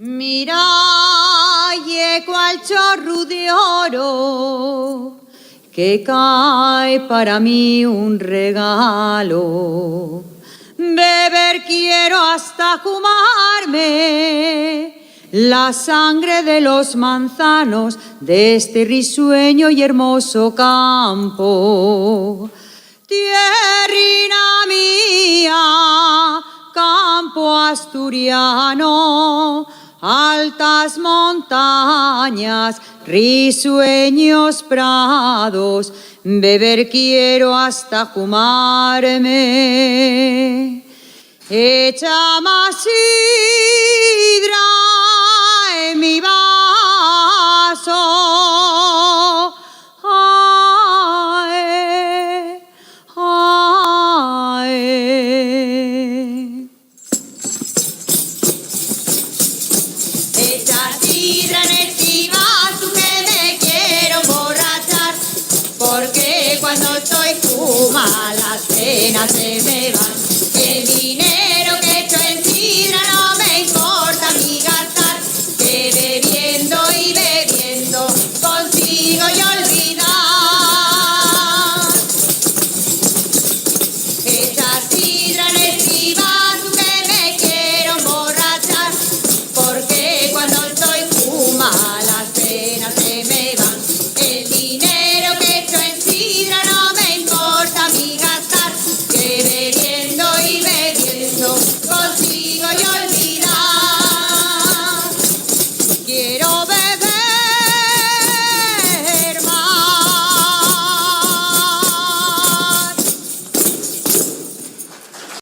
Mira, llego al chorro de oro, que cae para mí un regalo. Beber quiero hasta fumarme la sangre de los manzanos de este risueño y hermoso campo. Tierrina mía, campo asturiano, altas montañas, risueños prados, beber quiero hasta fumarme. Echa más sidra en mi vaso. Ay, ay. Echa sidra en el